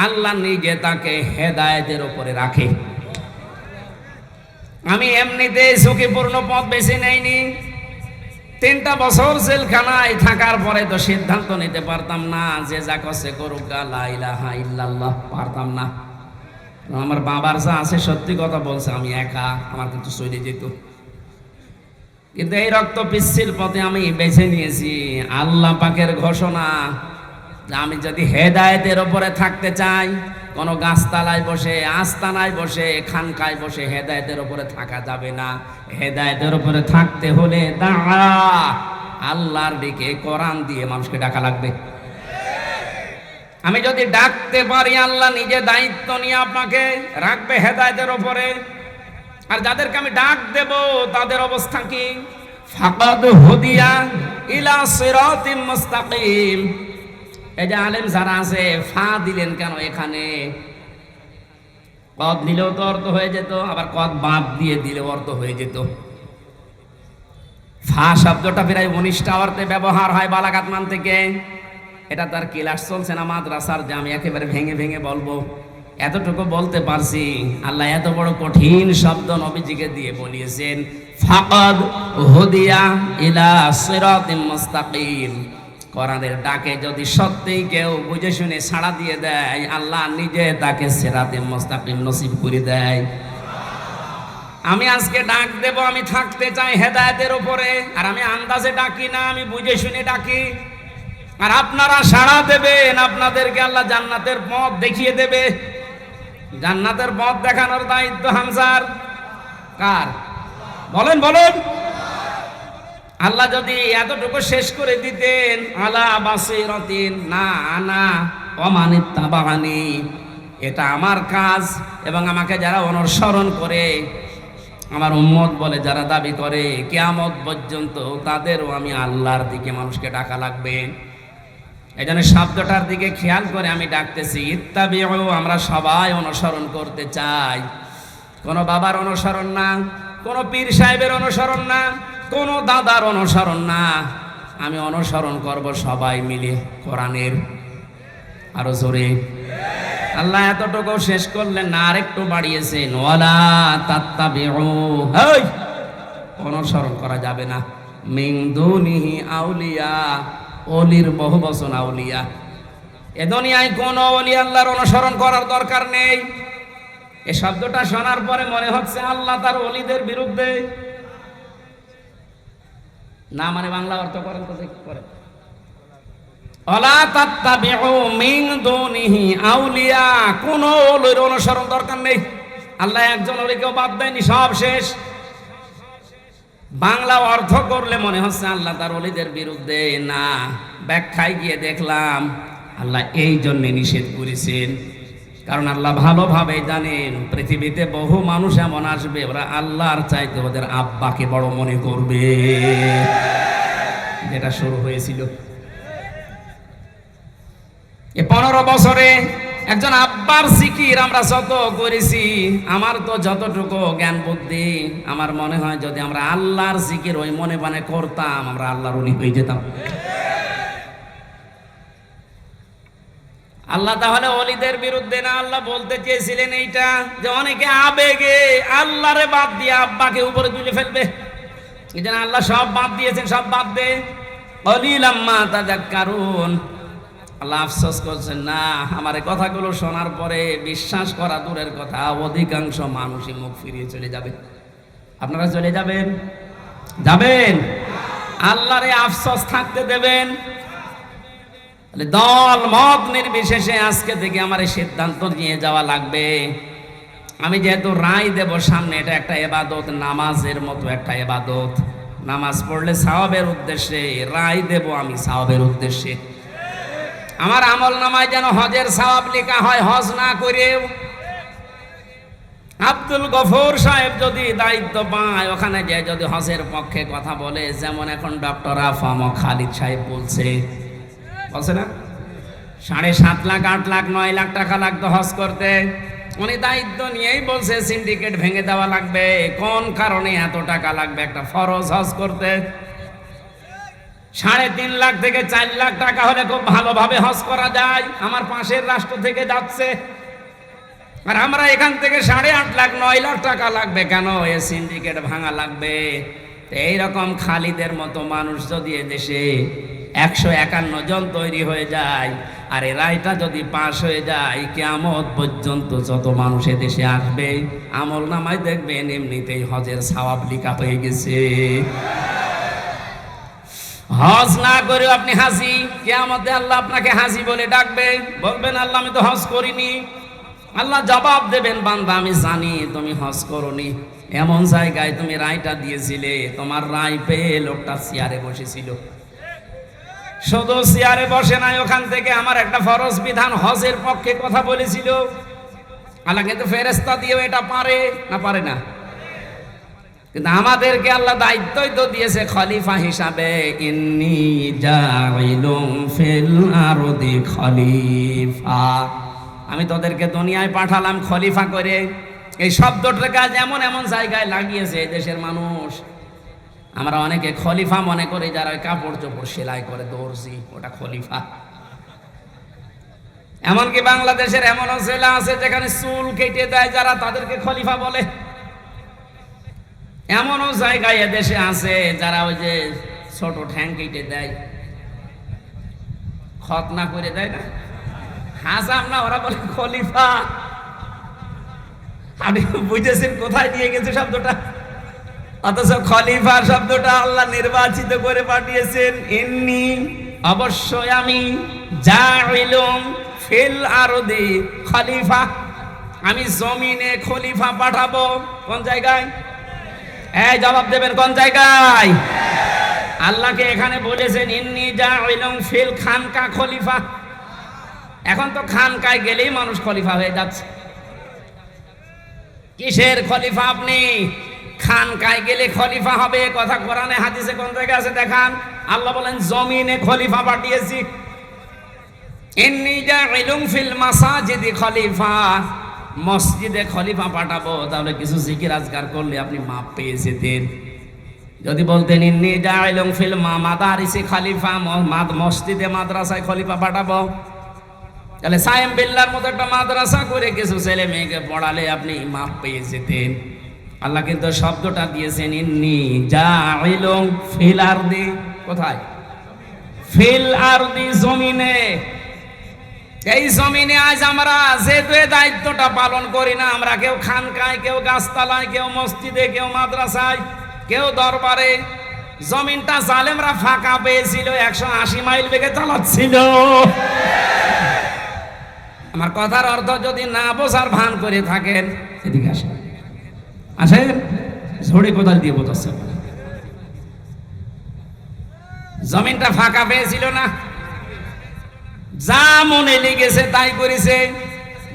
আল্লাহ নিজে তাকে হেদায়েতের উপরে রাখে। আমি এমনিতে ঝুঁকিপূর্ণ পথ বেছে নেইনি। 3টা বছর জেলখানায় থাকার পরে তো সিদ্ধান্ত নিতে পারতাম না যে যা করছে করুক, লা ইলাহা ইল্লাল্লাহ, পারতাম না। আমার বাবার যা আছে, সত্যি কথা বলছে, আমি একা, আমার কিন্তু চলে যেত। কিন্তু এই রক্ত পিচ্ছিল পথে আমি বেছে নিয়েছি। আল্লাহ পাকের ঘোষণা, আমি যদি হেদায়েতের উপরে থাকতে চাই, কোনো গাছতলায় বসে, আস্তানায় বসে, খানকায় বসে হেদায়েতের উপরে থাকা যাবে না। হেদায়েতের উপরে থাকতে হলে দাঁড়া আল্লাহর দিকে কোরআন দিয়ে মানুষকে ডাকা লাগবে। আমি যদি ডাকতে পারি, আল্লাহ নিজে দায়িত্ব নিয়ে আপনাকে রাখবে হেদায়েতের উপরে। আর যাদেরকে আমি ডাক দেব তাদের অবস্থা কি? ফাকাদ হুদিয়া ইলা সিরাতিম মুস্তাকিম। এই যে আলেম যারা আছে, ফা দিলেন কেন এখানে? কদ দিলেও তো অর্থ হয়ে যেত, আবার কদ বাদ দিয়ে দিলেও অর্থ হয়ে যেত। ফা শব্দটা প্রায় 19টা অর্থে ব্যবহার হয় বালাগাত মান থেকে। এটা তার ক্লাস চলছে না মাদ্রাসার, যে আমি একেবারে ভেঙে ভেঙে বলবো। এতটুকু বলতে পারছি, আল্লাহ এত বড় কঠিন শব্দ নবীজিকে দিয়ে বলিয়েছেন, ফাকাদ হুদিয়া ইলা সিরাতিম মুস্তাকিম। কোরআনের ডাকে যদি সত্যিই কেউ বুঝে শুনে ছাড়া দিয়ে দেয়, আল্লাহ নিজে তাকে সিরাতে মুস্তাকিম নসিব করে দেয়। আমি আজকে ডাক দেব, আমি থাকতে চাই হেদায়েতের উপরে, আর আমি আন্দাজে ডাকি না, আমি বুঝে শুনে ডাকি। আর আপনারা সাড়া দেবেন, আপনাদেরকে আল্লাহ জান্নাতের পথ দেখিয়ে দেবে। জান্নাতের পথ দেখানোর দায়িত্ব হামজার। কার? বলেন বলেন। আল্লাহ যদি এতটুকু শেষ করে দিতেন, আলা বাসীরাতিন, না আনা ওয়া মানিত্তাবা'আনি, এটা আমার কাজ, এবং আমাকে যারা অনুসরণ করে, আমার উম্মত বলে যারা দাবি করে, কিয়ামত পর্যন্ত তাদেরও আমি আল্লাহর দিকে মানুষকে ডাকা লাগবে। এই জন্য শব্দটার দিকে খেয়াল করে আমি ডাকতেছি, ইত্তাবিউ, আমরা সবাই অনুসরণ করতে চাই। কোনো বাবার অনুসরণ না, কোনো পীর সাহেবের অনুসরণ না, কোনো দাদার অনুসরণ না। আমি অনুসরণ করব সবাই মিলে কোরআনের। আরো জোরে। আল্লাহ এতটুকু শেষ করলেন না, আরেকটু বাড়িয়েছেন, ওয়ালা তাত্তাবিউ, এই অনুসরণ করা যাবে না, মিন দুনিহি আউলিয়া, ওলির বহু বচন আউলিয়া। এ দুনিয়ায় কোন ওলি আল্লাহর অনুসরণ করার দরকার নেই। এই শব্দটা শোনার পরে মনে হচ্ছে আল্লাহ তার ওলিদের বিরুদ্ধে। না মানে বাংলা অর্থ করেন তো, দেখি করেন। ওয়ালা তাত্তাবিউ মিন দুনিহি আউলিয়া, কোন ওলির অনুসরণ দরকার নেই। আল্লাহ একজন ওলিকেও বাদ দেয়নি, সব শেষ। বাংলা অর্থ করলে মনে হচ্ছে আল্লাহ তার ওলিদের বিরুদ্ধে। না, ব্যাখ্যায় গিয়ে দেখলাম আল্লাহ এই জন্য নিষেধ করেছেন, কারণ আল্লাহ ভালোভাবে জানেন পৃথিবীতে বহু মানুষ এমন আসবে, ওরা আল্লাহর চাইতে ওদের আব্বাকে বড় মনে করবে, যেটা শুরু হয়েছিল। এই 15 বছরে একজন আব্বার জিকির আমরা যত করেছি, আমার তো যতটুকু জ্ঞান বুদ্ধি, আমার মনে হয় যদি আমরা আল্লাহর জিকির ওই মনে মানে করতাম, আমরা আল্লাহর ওলি হয়ে যেতাম। আল্লাহ তাহলে ওলিদের বিরুদ্ধে না, আল্লাহ বলতে চেয়েছিলেন এইটা যে অনেকে আবেগে আল্লাহরে বাদ দিয়ে আব্বাকে উপরে তুলে ফেলবে। এই জন্য আল্লাহ সব বাদ দিয়েছেন, সব বাদ দে, কলিলাম মা তাযাক্কারুন। আল্লাহ আফসোস করছেন, না আমার এই কথাগুলো শোনার পরে বিশ্বাস করা দূরের কথা, অধিকাংশ মানুষই মুখ ফিরিয়ে চলে যাবে। আপনারা চলে যাবেন? যাবেন? আল্লাহর এই আফসোস থাকতে দেবেন? দল মত নির্বিশেষে আজকে থেকে আমার এই সিদ্ধান্ত নিয়ে যাওয়া লাগবে। আমি যেহেতু রায় দেব সামনে, এটা একটা ইবাদত, নামাজের মতো একটা ইবাদত। নামাজ পড়লে সওয়াবের উদ্দেশ্যে, রায় দেব আমি সওয়াবের উদ্দেশ্যে। আমার আমল নামায় যেন হজের সওয়াব লেখা হয়, হজ না করেও। আব্দুল গফুর সাহেব যদি দায়িত্ব পায়, ওখানে যে যদি হজের পক্ষে কথা বলে, যেমন এখন ডক্টর আফাম খালিদ সাহেব বলছে না, 7.5 লাখ 8 লাখ 9 লাখ টাকা লাগতো হজ করতে। উনি দায়িত্ব নিয়েই বলছে সিন্ডিকেট ভেঙে দেওয়া লাগবে। কোন কারণে এত টাকা লাগবে একটা ফরজ হজ করতে? 3.5 লাখ থেকে 4 লাখ টাকা হলে খুব ভালোভাবে হজ করা যায়। আমার পাশের রাষ্ট্র থেকে যাচ্ছে, আর আমরা এখান থেকে 8.5 লাখ 9 লাখ টাকা লাগবে কেন? এ সিন্ডিকেট ভাঙা লাগবে। এইরকম খালিদের মতো মানুষ যদি এদেশে 151 জন তৈরি হয়ে যায়, আর এই রায়টা যদি পাশ হয়ে যায়, কিয়ামত পর্যন্ত যত মানুষ এদেশে আসবে, আমল নামায় দেখবেন এমনিতেই হজের সওয়াব লেখা হয়ে গেছে। হজ না করে আপনি হাজি, কিয়ামতে আল্লাহ আপনাকে হাজি বলে ডাকবে, বলবেন আল্লাহ আমি তো হজ করিনি। আল্লাহ জবাব দেবেন, বান্দা আমি জানি তুমি হজ করনি, এমন জায়গায় তুমি রায়টা দিয়েছিলে, তোমার রায় পেয়ে লোকটা চেয়ারে বসেছিল। শুধু চেয়ারে বসে নাই, ওখান থেকে আমার একটা ফরজ বিধান হজের পক্ষে কথা বলেছিল। আল্লাহ কিন্তু ফেরেশতা দিয়েও এটা পারে না, পারে না? কিন্তু আমাদেরকে আল্লাহ দায়িত্বই তো দিয়েছে খলিফা হিসাবে, ইন্নী জাইলুম ফিল আরদি খলিফা, আমি তোদেরকে দুনিয়ায় পাঠালাম খলিফা করে। এই শব্দটাকে যেমন এমন জায়গায় লাগিয়েছে এই দেশের মানুষ। আমরা অনেকে খলিফা মনে করি যারা কাপড় চোপড় সেলাই করে, দর্জি, ওটা খলিফা। এমনকি বাংলাদেশের এমনও জেলা আছে যেখানে চুল কেটে দেয় যারা, তাদেরকে খলিফা বলে। এমনও জায়গায় এদেশে আছে যারা ওই যে ছোট ঠ্যাং কেটে দেয়, খতনা করে দেয় না, হাসাম না, ওরা বলে খলিফা। আপনি বুঝেছেন কোথায় নিয়ে গেছে শব্দটা? অথচ খলিফা শব্দটা আল্লাহ নির্বাচিত করে পাঠিয়েছেন। ইন্নী, অবশ্যই আমি, জাইলুম ফিল আরদি খলিফা, আমি জমিনে খলিফা পাঠাবো। কোন জায়গায়? এই জবাব দেবেন, কোন জায়গায়? আল্লাহকে এখানে বলেছেন ইন্নী জাইলুম ফিল খানকা খলিফা। এখন তো খানকায় গেলেই মানুষ খলিফা হয়ে যাচ্ছে। কিসের খলিফা আপনি? খানকায় গেলে খলিফা হবে কথা কোরআনে হাদিসে কোন জায়গায় আছে দেখান? আল্লাহ বলেন জমিনে খলিফা পাঠিয়েছি। ইন্নী জাইলুম ফিল মাসাজিদি খলিফা, মসজিদে খলিফা পাঠাবো, তাহলে কিছু জিকির আজকার করলে আপনি মাপ পেয়ে যেতেন। যদি বলতেন ইন্নী জাইলুন ফিল মাদারিসি খলিফা, মসজিদে মাদ্রাসায় খলিফা পাঠাবো, তাহলে সায়েম বিল্লাহর মতো একটা মাদ্রাসা করে কিছু ছেলে মেয়েকে পড়ালে আপনি মাপ পেয়ে যেতেন। আল্লাহ কিন্তু শব্দটা দিয়েছেন ইন্নী জাইলুন ফিল আরদি। কোথায়? ফিল আরদি, জমিনে। এই জমিনে আজ আমরা যেহেতু এই দায়িত্বটা পালন করি না, আমরা কেউ খানকায়, কেউ গাছতলায়, কেউ মসজিদে, কেউ মাদ্রাসায়, কেউ দরবারে, জমিনটা জালেমরা ফাঁকা পেয়েছিল, 180 মাইল বেগে চালাচ্ছিল। আমার কথার অর্থ যদি না বোঝার ভান করে থাকেন, এদিকে আসেন, আসেন, ঝড়ে কোদাল দিয়ে বোঝাচ্ছে। জমিনটা ফাঁকা পেয়েছিল না, যা মনে লেগেছে তাই করেছে।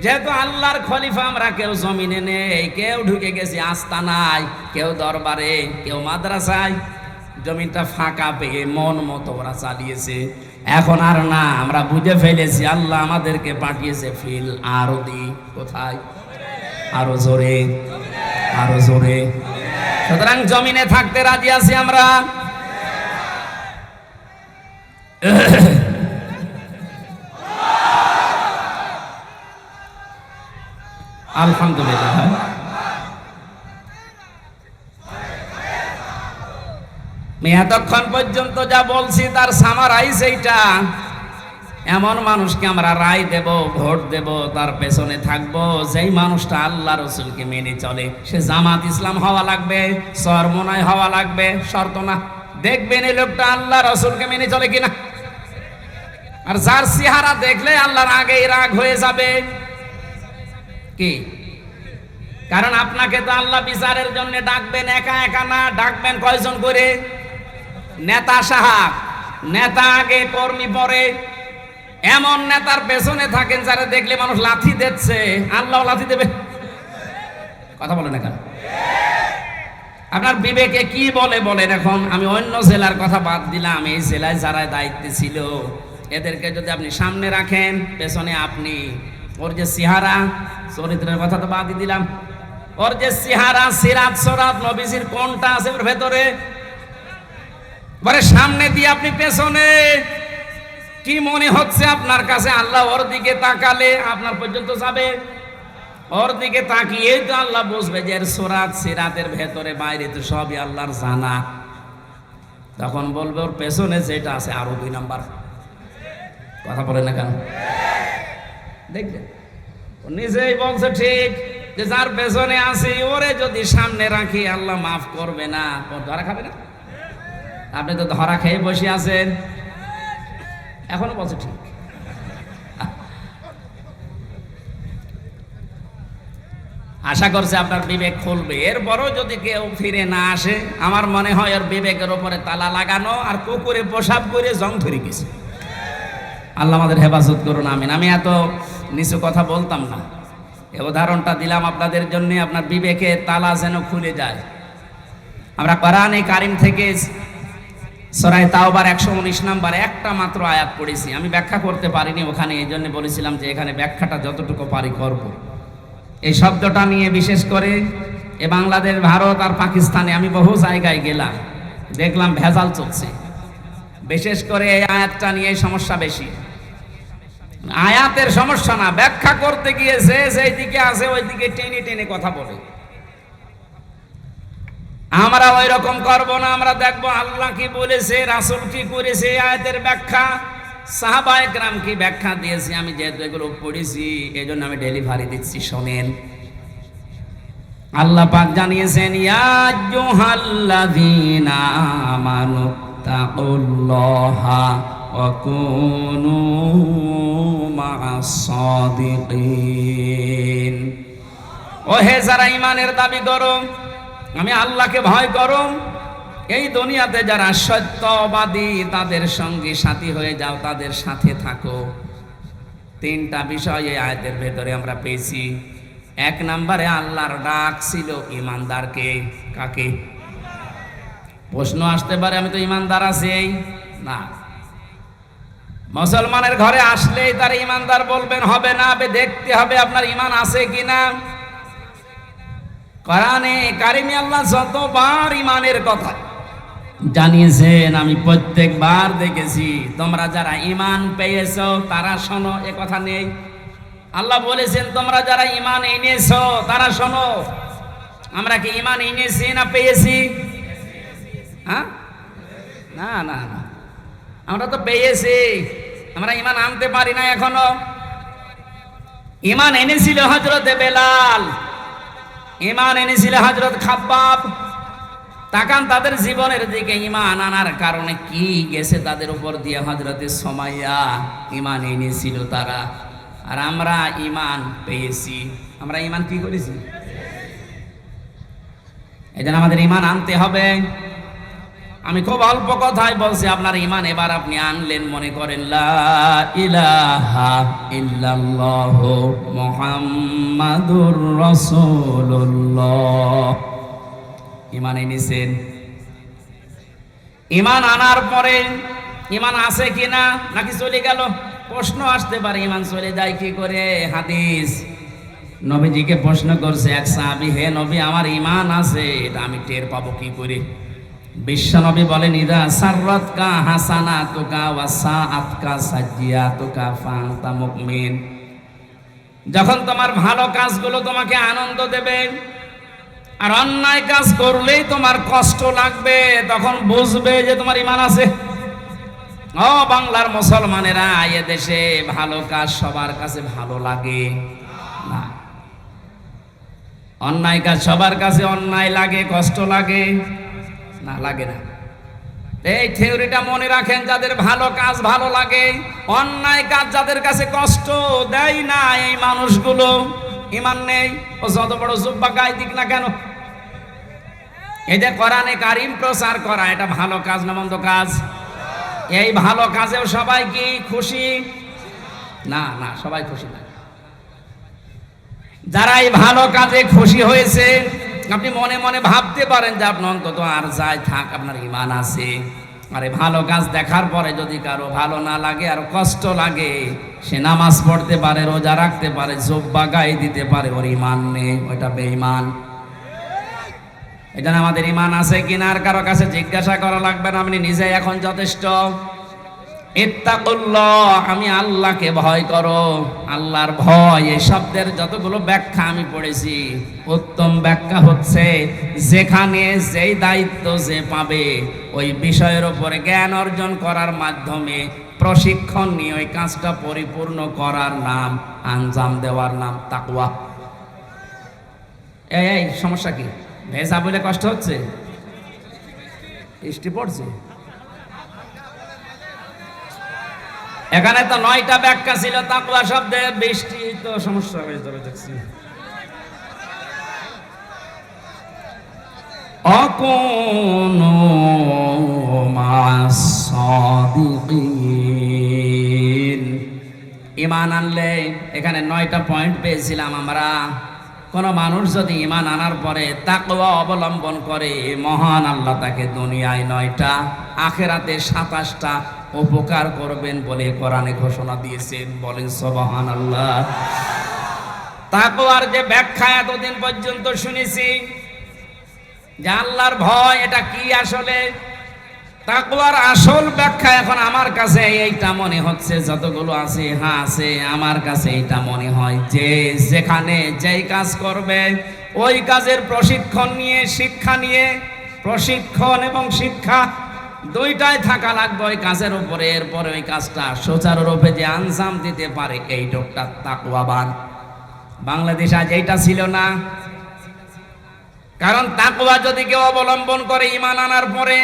যেহেতু আল্লাহর খলিফা আমরা, কেউ জমিনে নেই, কেউ ঢুকে গেছে আস্তানায়, কেউ দরবারে, কেউ মাদ্রাসায়, জমিনটা ফাঁকা পেয়ে মন মতো ওরা চালিয়েছে। এখন আর না, আমরা বুঝে ফেলেছি আল্লাহ আমাদেরকে পাঠিয়েছে ফিল আরদি। কোথায়? আরো জোরে, আরো জোরে। সুতরাং জমিনে থাকতে রাজি আছি আমরা। আলহামদুলিল্লাহ। এতক্ষণ পর্যন্ত যা বলছি তার সামারাইজ এইটা। এমন মানুষকে আমরা রায় দেব, ভোট দেব, তার পেছনে থাকবো যেই মানুষটা আল্লাহ রসুলকে মেনে চলে। সে জামাত ইসলাম হওয়া লাগবে, চরমনায় হওয়া লাগবে, শর্ত না। দেখবেন এই লোকটা আল্লাহ রসুলকে মেনে চলে কিনা। আর যার চেহারা দেখলে আল্লাহর আগেই রাগ হয়ে যাবে কি? কারণ আপনাকে তো আল্লাহ বিচারের জন্য ডাকবেন, একা একা না, ডাকবেন কয়জন করে? নেতা সাহেব, নেতা আগে, কর্মী পরে। এমন নেতার পেছনে থাকেন যারা দেখলে মানুষ লাথি দিচ্ছে, আল্লাহ লাথি দেবে। কথা বলেন না কেন? আপনার বিবেকে কি বলে বলেন? এখন আমি অন্য জেলার কথা বাদ দিলাম, এই জেলায় যারা দায়িত্বে ছিল এদেরকে যদি আপনি সামনে রাখেন, পেছনে আপনি, ওর যে চেহারা, চরিত্রের কথা তো বাদই দিলাম, ওর যে চেহারা, সিরাত সরাত নবীজির কোনটা আছে ওর ভেতরে, পরে সামনে দিয়ে আপনি পেছনে, কি মনে হচ্ছে আপনার কাছে? আল্লাহ ওর দিকে তাকালে আপনার পর্যন্ত যাবে। ওর দিকে তাকিয়ে তো আল্লাহ বুঝবে যে এর সরাত সিরাতের ভেতরে বাইরে তো সবই আল্লাহর জানা। তখন বলবে ওর পেছনে যেটা আছে আরো 2 নাম্বার। কথা বলে না কেন? দেখবেন নিজেই বলছে ঠিক, যে যার পেছনে আছে ওরে যদি সামনে রাখি আল্লাহ মাফ করবে না। ধরা খাবে না? আপনি তো ধরা খেয়ে বসে আছেন, এখনো বলছে ঠিক। আশা করছে আপনার বিবেক খুলবে। এরপরও যদি কেউ ফিরে না আসে, আমার মনে হয় ওর বিবেকের ওপরে তালা লাগানো আর কুকুরে পেশাব করে জং ধরে গেছে। আল্লাহ আমাদের হেফাজত করুন, আমিন। আমি এত নিচু কথা বলতাম না, এই উদাহরণটা দিলাম আপনাদের জন্য, আপনার বিবেকে তালা যেন খুলে যায়। আমরা কোরআনে কারিম থেকে সূরা তাওবার 119 নম্বর একটা মাত্র আয়াত পড়েছি। আমি ব্যাখ্যা করতে পারিনি ওখানে, এই জন্য বলেছিলাম যে এখানে ব্যাখ্যাটা যতটুকু পারি করব। এই শব্দটা নিয়ে বিশেষ করে এ বাংলাদেশ, ভারত আর পাকিস্তানে আমি বহু জায়গায় গেলাম, দেখলাম ভেজাল চলছে। বিশেষ করে এই আয়াতটা নিয়ে সমস্যা বেশি। আয়াতের সমস্যা না, ব্যাখ্যা করতে গিয়ে যে যেই দিকে আছে ওই দিকে টেনে টেনে কথা বলে। আমরা ওই রকম করব না। আমরা দেখবো আল্লাহ কি বলেছে, রাসূল কি করেছে, আয়াতের ব্যাখ্যা, সাহাবায়ে কেরাম কি ব্যাখ্যা দিয়েছে। আমি যেহেতু এগুলো পড়েছি এই জন্য আমি ডেলিভারি দিচ্ছি, শোনেন। আল্লাহ পাক জানিয়েছেন, ইয়া আইয়ুহাল্লাযীনা আমানু তাকুল্লাহা ওয়া কুনু মা'আস সাদিকিন। ও হে যারা ঈমানের দাবি করো, আমি আল্লাহকে ভয় করো, এই দুনিয়াতে যারা সত্যবাদী তাদের সঙ্গে সাথী হয়ে যাও, তাদের সাথে থাকো। 3টা বিষয় এই আয়াতের ভেতরে আমরা পেয়েছি। 1 নম্বরে আল্লাহর ডাক ছিল ঈমানদারকে। কাকে? প্রশ্ন আসতে পারে আমি তো ঈমানদার আছি না, মুসলমানের ঘরে আসলেই তার ইমানদার বলবেন হবে না, দেখতে হবে আপনার ইমান আছে কিনা। কোরআনে কারিমে আল্লাহ যতবার ইমানের কথা জানিয়েছেন আমি প্রত্যেকবার দেখেছি তোমরা যারা ইমান পেয়েছো তারা শোনো, এ কথা নেই। আল্লাহ বলেছেন তোমরা যারা ইমান এনেছো তারা শোনো। আমরা কি ইমান এনেছি না পেয়েছি? হ্যাঁ, না না না, আমরা তো পেয়েছি, আমরা ইমান আনতে পারি না এখনো। ইমান এনেছিল হযরত বেলাল, ইমান এনেছিল হযরত খাব্বাব। তাকান তাদের জীবনের দিকে, ইমান আনার কারণে কি গেছে তাদের উপর দিয়ে। হযরতে সুমাইয়া ইমান এনেছিল তারা, আর আমরা ইমান পেয়েছি। আমরা ইমান কি করেছি? এজন্য আমাদের ইমান আনতে হবে। আমি খুব অল্প কথাই বলছি, আপনার ইমান এবার আপনি আনলেন। মনে করেন লা ইলাহা ইল্লাল্লাহু মুহাম্মাদুর রাসূলুল্লাহ। ইমান এনেছেন। ইমান আনার পরে ইমান আছে কিনা নাকি চলে গেল? প্রশ্ন আসতে পারে, ইমান চলে যায় কি করে? হাদিস, নবীজিকে প্রশ্ন করছে এক সাহাবী, হে নবী আমার ইমান আছে, এটা আমি টের পাবো কি করে? বিশ্বনবী বলেন ইদা সাররাতকা হাসানাতুকা ওয়া সাআতকা সাজ্জিয়াতুকা ফাআনতা মুমিন। যখন তোমার ভালো কাজগুলো তোমাকে আনন্দ দেবে আর অন্যায় কাজ করলেই তোমার কষ্ট লাগবে, তখন বুঝবে যে তোমার ইমান আছে। ও বাংলার মুসলমানেরা, এ দেশে ভালো কাজ সবার কাছে ভালো লাগে না। অন্যায় কাজ সবার কাছে অন্যায় লাগে, কষ্ট লাগে না, লাগে না। এই থিওরিটা মনে রাখেন, যাদের ভালো কাজ ভালো লাগে, অন্যায় কাজ যাদের কাছে কষ্ট দেয় না, এই মানুষগুলো ইমান নেই। ও যত বড় জুব্বা গায়ে দিক না কেন, এই যে কোরআনে কারিম প্রচার করা, এটা ভালো কাজ না মন্দ কাজ? এই ভালো কাজেও সবাই কি খুশি? না না, সবাই খুশি না। যারা এই ভালো কাজে খুশি হয়েছে, আপনি মনে মনে ভাবতে পারেন যে আপনি অন্তত আর যাই থাক, আপনার ইমান আছে। আরে ভালো কাজ দেখার পরে যদি কারো ভালো না লাগে আর কষ্ট লাগে, সে নামাজ পড়তে পারে, রোজা রাখতে পারে, জুব্বা গায়ে দিতে পারে, ওর ইমান নেই, ওইটা বেঈমান। এটা আমাদের ইমান আছে কিনা আর কারো কাছে জিজ্ঞাসা করা লাগবে না, আপনি নিজে এখন যথেষ্ট। ইত্তাকুল্লাহ, আমি আল্লাহকে ভয় করো। আল্লাহর ভয় এই শব্দের যতগুলো ব্যাখ্যা আমি পড়েছি, উত্তম ব্যাখ্যা হচ্ছে যেখানে যেই দায়িত্ব যে পাবে ওই বিষয়ের উপরে জ্ঞান অর্জন করার মাধ্যমে প্রশিক্ষণ নিয়ে ওই কাজটা পরিপূর্ণ করার নাম, আঞ্জাম দেওয়ার নাম তাকওয়া। এই সমস্যা কি? ভেজা বলে কষ্ট হচ্ছে? বৃষ্টি পড়ছে? এখানে তো 9টা ব্যাখ্যা ছিল তাকওয়া শব্দে, বৃষ্টি তো সমস্যা হয়ে যাবে দেখছি। আকুনু মাস সাদিকিন। ঈমান আনলে এখানে 9টা পয়েন্ট পেয়েছিলাম আমরা। কোন মানুষ যদি ঈমান আনার পরে তাকওয়া অবলম্বন করে, মহান আল্লাহ তাকে দুনিয়ায় 9টা, আখিরাতে 27টা উপকার করবেন বলে কোরআনে ঘোষণা দিয়েছেন। বলেন সুবহানাল্লাহ। তাকওয়ার যে ব্যাখ্যা এতদিন পর্যন্ত শুনেছি যে আল্লাহর ভয় এটা কি, আসলে তাকওয়ার আসল ব্যাখ্যা এখন আমার কাছে এইটা মনে হচ্ছে, যতগুলো আছে হ্যাঁ আছে, আমার কাছে এইটা মনে হয় যে যেখানে যেই কাজ করবে ওই কাজের প্রশিক্ষণ নিয়ে, শিক্ষা নিয়ে, প্রশিক্ষণ এবং শিক্ষা দুইটাই থাকা লাগবে ওই কাজের উপরে। এরপরে ওই কাজটা সুচারুরূপে যে আঞ্জাম দিতে পারে, এই লোকটা তাকওয়াবান। বাংলাদেশ আজ এইটা ছিল না। কারণ তাকওয়া যদি কেউ অবলম্বন করে ঈমান আনার পরে,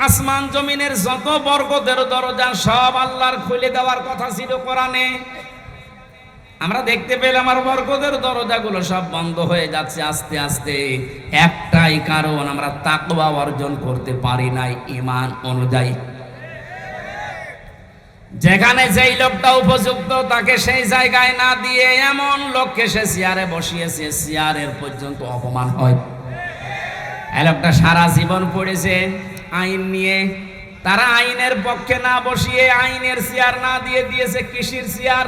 আসমান জমিনের যত বরকতের দরজা সব আল্লাহর খুলে দেওয়ার কথা ছিল কোরআনে। আমরা দেখতে পেলাম আর বরকতের দরজাগুলো সব বন্ধ হয়ে যাচ্ছে আস্তে আস্তে। একটাই কারণ, আমরা তাকওয়া অর্জন করতে পারি নাই ঈমান অনুযায়ী। যেখানে যেই লোকটা উপযুক্ত তাকে সেই জায়গায় না দিয়ে এমন লোককে সে চেয়ারে বসিয়েছে, চেয়ারের পর্যন্ত অপমান হয়। এই লোকটা সারা জীবন পড়েছে আইন নিয়ে, তারা আইনের পক্ষে না বসিয়ে আইনের চেয়ার না দিয়ে দিয়েছে কৃষির চেয়ার।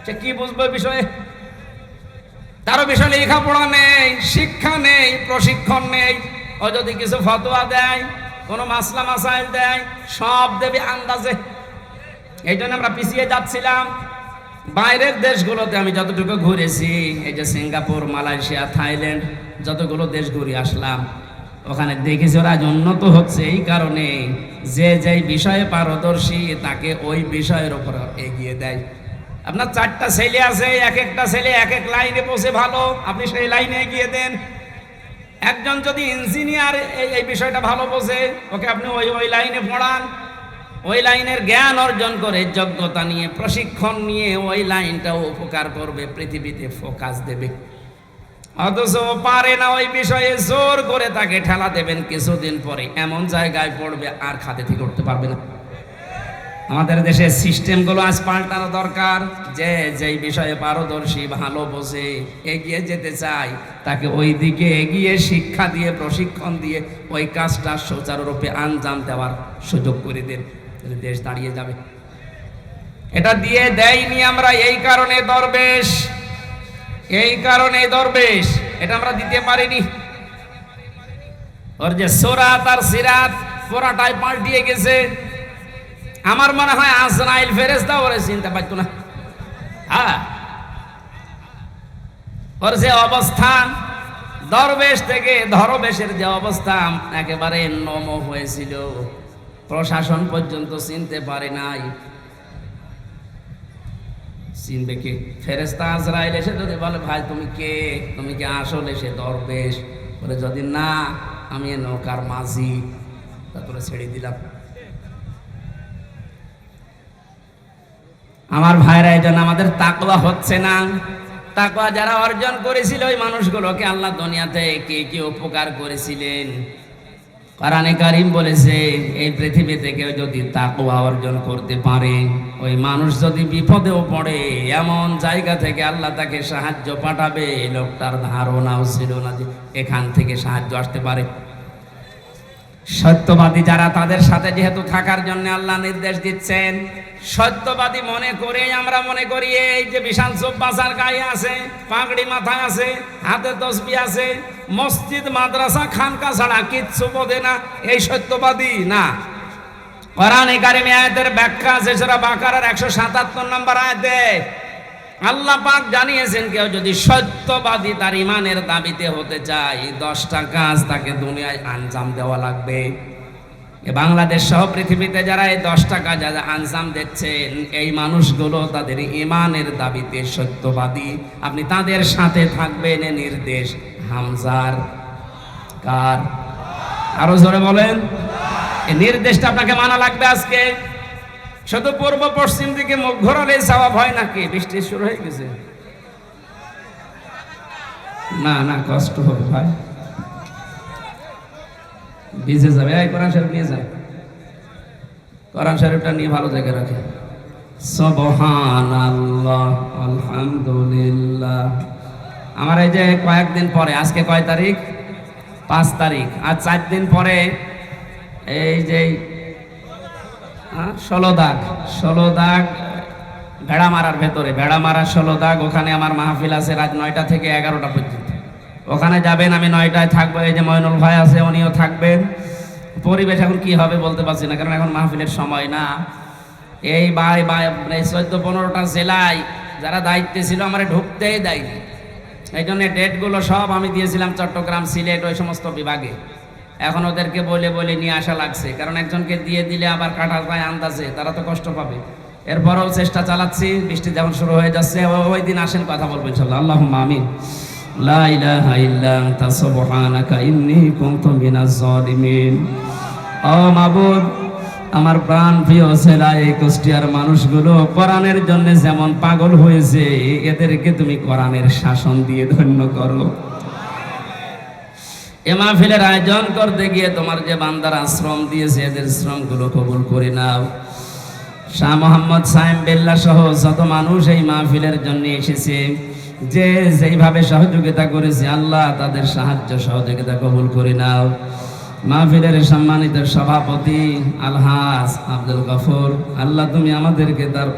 সে কি বুঝবে বিষয়ে? তারও বিষয়ে লেখাপড়া নেই, শিক্ষা নেই, প্রশিক্ষণ নেই। ও যদি কিছু ফতোয়া দেয়, কোনো মাসলা মাসাইল দেয়, সব দেবে আন্দাজে। এই জন্য আমরা পিছিয়ে যাচ্ছিলাম। বাইরের দেশগুলোতে আমি যতটুকু ঘুরেছি, এই যে সিঙ্গাপুর, মালয়েশিয়া, থাইল্যান্ড, যতগুলো দেশ ঘুরে আসলাম, ওখানে দেখেছি ওরা উন্নত হচ্ছে এই কারণে যে যেই বিষয়ে পারদর্শী তাকে ওই বিষয়ের উপর এগিয়ে দেয়। আপনার 4টা ছেলে আছে, এক একটা ছেলে এক এক লাইনে বসে ভালো, আপনি সেই লাইনে এগিয়ে দেন। একজন যদি ইঞ্জিনিয়ার এই বিষয়টা ভালো বোঝে, ওকে আপনি ওই লাইনে পড়ান। ওই লাইনের জ্ঞান অর্জন করে, যোগ্যতা নিয়ে, প্রশিক্ষণ নিয়ে ওই লাইনটাও উপকার করবে, পৃথিবীতে ফোকাস দেবে। অথচ পারে না ওই বিষয়ে, জোর করে তাকে ঠেলা দেবেন, কিছুদিন পরে এমন জায়গায় পড়বে আর খাতে থেকে উঠতে পারবে না। আমাদের দেশের সিস্টেমগুলো আজ পাল্টানো দরকার। যে যেই বিষয়ে পারদর্শী, ভালো বোঝে, এগিয়ে যেতে চায়, তাকে ওই দিকে এগিয়ে শিক্ষা দিয়ে, প্রশিক্ষণ দিয়ে ওই কাজটা সুচারুরূপে আঞ্জাম দেওয়ার সুযোগ করে দেন, দেশ দাঁড়িয়ে যাবে। এটা দিয়ে দেয়নি আমরা, এই কারণে দরবেশ, এটা আমরা দিতে পারিনি। ওর যে সুরাত আর সিরাত পুরাটাই পাল্টিয়ে গেছে। আমার মনে হয় আজরাইল ফেরেশতা ওরে চিনতে পারতো না। হ্যাঁ, ওর যে অবস্থান, দরবেশ থেকে ধরবেশের যে অবস্থা একেবারে নম হয়েছিল, প্রশাসন পর্যন্ত চিনতে পারে নাই। চিনবে কে? ফেরেশতা আজরাইল এসে যদি বলে, ভাই তুমি কে, তুমি কি আসলে সে দরবেশ? বলে যদি না, আমি নৌকার মাঝি, তারপরে ছেড়ে দিলাম। আমার ভাইরা, এই জন্য আমাদের তাকওয়া হচ্ছে না। তাকওয়া যারা অর্জন করেছিল, ওই মানুষগুলোকে আল্লাহ দুনিয়াতে কে কি উপকার করেছিলেন। কোরআনে কারীম বলেছে, এই পৃথিবীতে কেউ যদি তাকওয়া অর্জন করতে পারে, ওই মানুষ যদি বিপদেও পড়ে, এমন জায়গা থেকে আল্লাহ তাকে সাহায্য পাঠাবে, লোকটার ধারণাও ছিল না যে এখান থেকে সাহায্য আসতে পারে। সত্যবাদী যারা, তাদের সাথে যেহেতু থাকার জন্য আল্লাহ নির্দেশ দিচ্ছেন, সত্যবাদী মনে করে আমরা মনে করি এই যে বিশাল চোপবাজার গায়ে আছে, পাগড়ি মাথায় আছে, হাতে তসবিহ আছে, মসজিদ, মাদ্রাসা, খানকা ছাড়া কিচ্ছু বোঝে না, এই সত্যবাদী না। কোরআনে কারিমে আয়াতের ব্যাখ্যা আছে, সূরা বাকারার 177 নম্বর আয়াতে আল্লাহ পাক জানিয়েছেন, কেউ যদি সত্যবাদী তার ইমানের দাবিতে হতে চায়, 10টা কাজ তাকে দুনিয়ায় আঞ্জাম দেওয়া লাগবে। বাংলাদেশ সহ পৃথিবীতে যারা এই 10টা কাজ আঞ্জাম দিচ্ছেন, এই মানুষগুলো তাদের ইমানের দাবিতে সত্যবাদী। আপনি তাদের সাথে থাকবেন, এ নির্দেশ হামজার। কার? আরো জোরে বলেন। এই নির্দেশটা আপনাকে মানা লাগবে আজকে। শুধু পূর্ব পশ্চিম দিকে মুখ ঘোরালেই সওয়াব হয় নাকি? বৃষ্টি শুরু হয়ে গেছে। না না, কষ্ট হবে ভাই, ভিজে যাবে। এই কোরআন শরীফ নিয়ে যায়, কোরআন শরীফটা নিয়ে ভালো জায়গায় রাখে। সুবহানাল্লাহ, আলহামদুলিল্লাহ। আমার এই যে কয়েকদিন পরে, আজকে কয় তারিখ? 5 তারিখ। আর 4 দিন পরে এই যে 16 দাগ ভেড়ামারার ভেতরে, ভেড়ামারার 16 দাগ, ওখানে আমার মাহফিল আছে রাত 9টা থেকে 11টা পর্যন্ত। ওখানে যাবেন, আমি 9টায় থাকবো। এই যে ময়নুল ভাই আছে, উনিও থাকবেন। পরিবেশ এখন কি হবে বলতে পারছি না, কারণ এখন মাহফিলের সময় না। এই 14-15টা জেলায় যারা দায়িত্বে ছিল আমার ঢুকতেই দেয়নি। এই জন্য ডেটগুলো সব আমি দিয়েছিলাম চট্টগ্রাম, সিলেট, ওই সমস্ত বিভাগে। এখন ওদেরকে বলে বলে নিয়ে আসা লাগছে, কারণ একজনকে দিয়ে দিলে আবার কাটার পায় আন্দাজে, তারা তো কষ্ট পাবে। এরপরেও চেষ্টা চালাচ্ছি। বৃষ্টি যখন শুরু হয়ে যাচ্ছে, ওই দিন আসেন, কথা বলবো ইনশাআল্লাহ। আল্লাহুম্মা আমিন। লা ইলাহা ইল্লা আনতা সুবহানাকা ইন্নী কুনতু মিনাজ জালিমিন। ও মাবুদ, আমার প্রাণ প্রিয় ছেলে, এই কুষ্টিয়ার মানুষগুলো কোরআনের জন্য যেমন পাগল হয়েছে, এদেরকে তুমি কোরআনের শাসন দিয়ে ধন্য করো। এ মাহফিলের আয়োজন করতে গিয়ে তোমার যে বান্দারা শ্রম দিয়েছে, এদের শ্রমগুলো কবুল করে নাও। শাহ মোহাম্মদ সাইম বেল্লা সহ যত মানুষ এই মাহফিলের জন্য এসেছে, যে যেইভাবে সহযোগিতা করেছে, আল্লাহ তাদের সাহায্য সহযোগিতা কবুল করে নাও। মাহফিলের সম্মানিত সভাপতি আলহাজ আব্দুল গফুর, আল্লাহ তুমি আমাদেরকে তার